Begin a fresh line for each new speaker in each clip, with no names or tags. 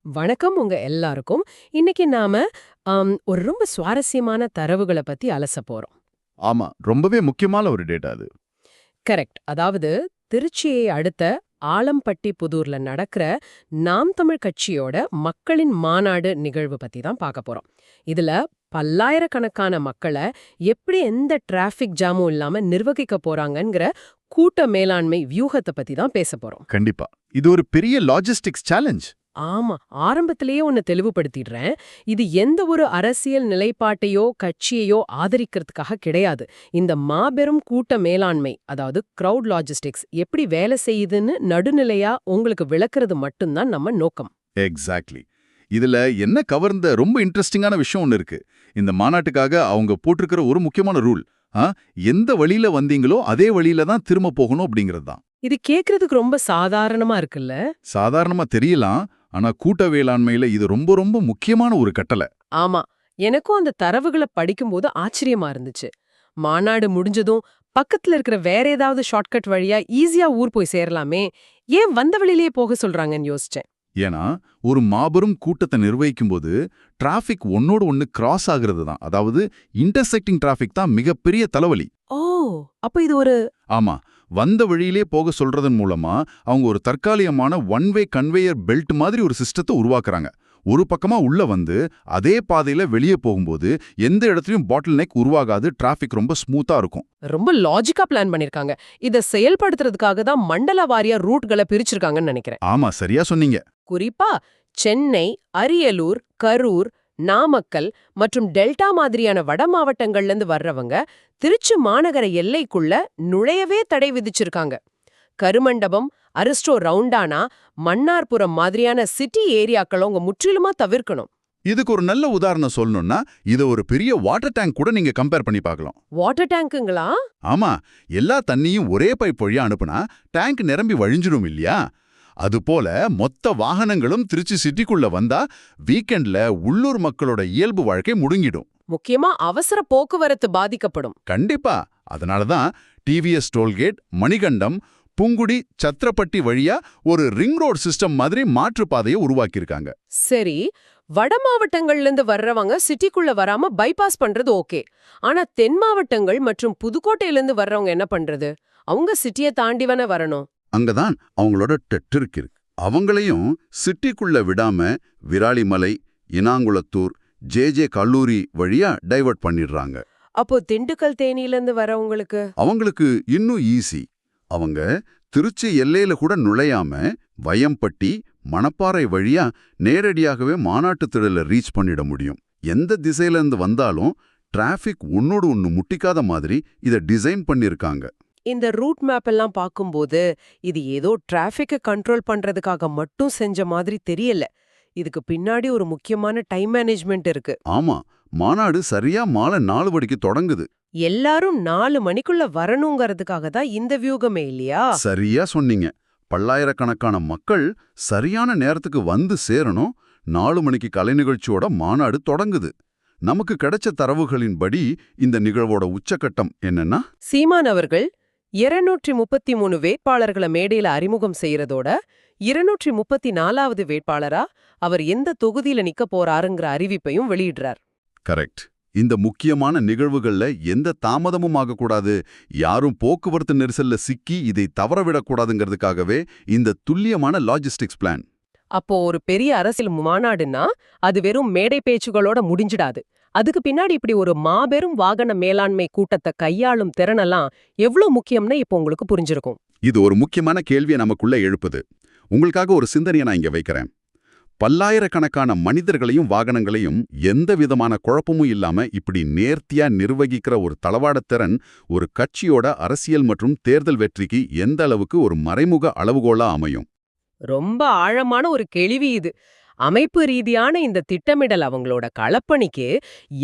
வணக்கம் உங்க எல்லாருக்கும். இன்னைக்கு நாம ஒரு ரொம்ப சுவாரஸ்யமான தரவுகள பத்தி அலசப் போறோம்.
ஆமா. ரொம்பவே முக்கியமான ஒரு டேட்டா அது.
கரெக்ட். அதாவது திருச்சியை அடுத்த ஆலம்பட்டி புதூர்ல நடக்கிற நாம் தமிழ் கட்சியோட மக்களின் மாநாடு நிகழ்வு பத்தி தான் பார்க்க போறோம். இதுல பல்லாயிரக்கணக்கான மக்கள எப்படி எந்த டிராஃபிக் ஜாமும் இல்லாம நிர்வகிக்க போறாங்கங்கிற கூட்ட மேலாண்மை வியூகத்தை பத்தி தான் பேசப் போறோம்.
கண்டிப்பா. இது ஒரு பெரிய லாஜிஸ்டிக்ஸ் சேலஞ்ச்.
ஆமா. ஆரம்பத்திலேயே ஒன்னு தெளிவுபடுத்திடுறேன். இது எந்த ஒரு அரசியல் நிலைப்பாட்டையோ கட்சியையோ ஆதரிக்கிறதுக்காக கிடையாது. இந்த மாபெரும் கூட்ட மேலாண்மை, அதாவது கிரவுட் லாஜிஸ்டிக்ஸ் எப்படி வேலை செய்யுதுன்னு நடுநிலையா உங்களுக்கு விளக்குறது மட்டும்தான் நம்ம நோக்கம்.
எக்ஸாக்ட்லி. இதுல என்ன கவர்ந்த ரொம்ப இன்ட்ரெஸ்டிங்கான விஷயம் ஒன்னு இருக்கு. இந்த மாநாட்டுக்காக அவங்க போட்டிருக்கிற ஒரு முக்கியமான ரூல். எந்த வழியில வந்தீங்களோ அதே வழியில தான் திரும்ப போகணும் அப்படிங்கிறது தான்.
இது கேக்குறதுக்கு ரொம்ப சாதாரணமா இருக்குல்ல?
சாதாரணமா தெரியலாம். ஆனா கூட்ட வேளாண்மையில இது ரொம்ப ரொம்ப முக்கியமான ஒரு கட்டளை.
ஆமா. எனக்கும் அந்த தரவுகளை படிக்கும்போது ஆச்சரியமா இருந்துச்சு. மாநாடு முடிஞ்சதும் பக்கத்துல இருக்கிற வேற ஏதாவது ஷார்ட்கட் வழியா ஈஸியா ஊர் போய் சேரலாமே, ஏன் வந்த வழியிலேயே போக சொல்றாங்கன்னு யோசிச்சேன்.
ஏன்னா ஒரு மாபெரும் கூட்டத்தை நிர்வகிக்கும்போது டிராஃபிக் ஒன்னோடு ஒன்னு கிராஸ் ஆகுறது தான், அதாவது இன்டர்செக்டிங் டிராஃபிக் தான் மிகப்பெரிய தலைவலி.
ஓ, அப்ப இது ஒரு
ஆமா. வந்த வழியிலே போக சொல்றதன் மூலமா அவங்க ஒரு தற்காலிகமான ஒன் வே கன்வேயர் பெல்ட் மாதிரி ஒரு சிஸ்டத்தை உருவாக்குறாங்க. ஒரு பக்கமா உள்ள வந்து அதே பாதையில வெளியே போகும்போது எந்த இடத்துலயும் பாட்டில் நெக் உருவாகாது, டிராஃபிக் ரொம்ப ஸ்மூத்தா இருக்கும்.
ரொம்ப லாஜிக்கா பிளான் பண்ணிருக்காங்க. இத செயல்படுத்துறதுக்காக தான் மண்டல வாரியா ரூட்களை பிரிச்சிருக்காங்கன்னு நினைக்கிறேன்.
ஆமா, சரியா சொன்னீங்க.
குறிப்பா சென்னை, அரியலூர், கரூர், நாமக்கல் மற்றும் டெல்டா மாதிரியான வட மாவட்டங்கள்ல இருந்து வர்றவங்க திருச்சி மாநகர எல்லைக்குள்ள நுழையவே தடை விதிச்சிருக்காங்க. கருமண்டபம், அரிஸ்டோ ரவுண்டானா, மன்னார்புரம் மாதிரியான சிட்டி ஏரியாக்களை உங்க முற்றிலுமா தவிர்க்கணும்.
இதுக்கு ஒரு நல்ல உதாரணம் சொல்லணும்னா இதை ஒரு பெரிய வாட்டர் டேங்க் கூட நீங்க கம்பேர் பண்ணி பார்க்கலாம்.
வாட்டர் டேங்குங்களா?
ஆமா. எல்லா தண்ணியும் ஒரே பைப் வழியா அனுப்புனா டேங்க் நிரம்பி வழிஞ்சிடும் இல்லையா? அதுபோல மொத்த வாகனங்களும் திருச்சி சிட்டிக்குள்ள வந்தா வீக்கெண்ட்ல உள்ளூர் மக்களோட இயல்பு வாழ்க்கை முடுங்கிடும்.
முக்கியமா அவசர போக்குவரத்து பாதிக்கப்படும்.
கண்டிப்பா. அதனாலதான் டிவிஎஸ் டோல்கேட், மணிகண்டம், புங்குடி, சத்திரப்பட்டி வழியா ஒரு ரிங் ரோட் சிஸ்டம் மாதிரி மாற்றுப்பாதையை உருவாக்கியிருக்காங்க.
சரி, வட மாவட்டங்கள்ல இருந்து வர்றவங்க சிட்டிக்குள்ள வராம பைபாஸ் பண்றது ஓகே. ஆனா தென் மாவட்டங்கள் மற்றும் புதுக்கோட்டையில இருந்து வர்றவங்க என்ன பண்றது? அவங்க சிட்டியை தாண்டிவன வரணும்.
அங்கதான் அவங்களோட ட்ரிக் இருக்கு. அவங்களையும் சிட்டிக்குள்ள விடாம விராலிமலை, இனாங்குளத்தூர், ஜே கல்லூரி வழியா டைவர்ட் பண்ணிடுறாங்க.
அப்போ திண்டுக்கல் தேனியில இருந்து வரவங்களுக்கு
அவங்களுக்கு இன்னும் ஈஸி. அவங்க திருச்சி எல்லையில கூட நுழையாம வயம்பட்டி, மணப்பாறை வழியா நேரடியாகவே மாநாட்டு திடல ரீச் பண்ணிட முடியும். எந்த திசையில இருந்து வந்தாலும் டிராஃபிக் ஒன்னோடு ஒன்னு முட்டிக்காத மாதிரி இதை டிசைன் பண்ணிருக்காங்க.
இந்த ரூட் மேப் எல்லாம் பார்க்கும்போது இது ஏதோ டிராஃபிக்கை கண்ட்ரோல் பண்றதுக்காக மட்டும் செஞ்ச மாதிரி தெரியல. இதுக்கு பின்னாடி ஒரு முக்கியமான டைம் மேனேஜ்மெண்ட் இருக்கு.
ஆமா. மாநாடு சரியா மாலை 4 மணிக்கு தொடங்குது.
எல்லாரும் 4 மணிக்குள்ள வரணுங்கிறதுக்காக தான் இந்த வியூகமே இல்லையா?
சரியா சொன்னீங்க. பல்லாயிரக்கணக்கான மக்கள் சரியான நேரத்துக்கு வந்து சேரணும். 4 மணிக்கு கலை நிகழ்ச்சியோட மாநாடு தொடங்குது. நமக்கு கிடைச்ச தரவுகளின்படி இந்த நிகழ்வோட உச்சக்கட்டம் என்னன்னா,
சீமான் அவர்கள் 233 வேட்பாளர்களை மேடையில அறிமுகம் செய்யறதோட 234வது வேட்பாளரா அவர் எந்த தொகுதியில நிக்க போறாருங்கிற அறிவிப்பையும் வெளியிடுறார்.
கரெக்ட். இந்த முக்கியமான நிகழ்வுகள்ல எந்த தாமதமும் ஆகக்கூடாது, யாரும் போக்குவரத்து நெரிசல்ல சிக்கி இதை தவறவிடக்கூடாதுங்கிறதுக்காகவே இந்த துல்லியமான லாஜிஸ்டிக்ஸ் பிளான்.
அப்போ ஒரு பெரிய அரசியல் மாநாடுன்னா அது வெறும் மேடை பேச்சுகளோட முடிஞ்சிடாது. அதுக்கு பின்னாடி இப்படி ஒரு மாபெரும் வாகன மேலாண்மை கூட்டத்தை கையாளும் திறனெல்லாம் எவ்வளவு முக்கியம்னு இப்போ உங்களுக்கு புரிஞ்சிருக்கும்.
இது ஒரு முக்கியமான கேள்வியை நமக்குள்ள எழுப்புது. உங்களுக்காக ஒரு சிந்தனையை நான் இங்க வைக்கிறேன். பல்லாயிரக்கணக்கான மனிதர்களையும் வாகனங்களையும் எந்த விதமான குழப்பமும் இல்லாம இப்படி நேர்த்தியா நிர்வகிக்கிற ஒரு தளவாடத்திறன் ஒரு கட்சியோட அரசியல் மற்றும் தேர்தல் வெற்றிக்கு எந்த அளவுக்கு ஒரு மறைமுக அளவுகோலா அமையும்?
ரொம்ப ஆழமான ஒரு கேள்வி இது. அமைப்பு ரீதியான இந்த திட்டமிடல் அவங்களோட களப்பணிக்கு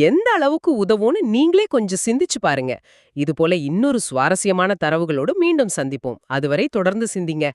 எந்த அளவுக்கு உதவும்னு நீங்களே கொஞ்சம் சிந்திச்சு பாருங்க. இது போல இன்னொரு சுவாரஸ்யமான தரவுகளோடு மீண்டும் சந்திப்போம். அதுவரை தொடர்ந்து சிந்திங்க.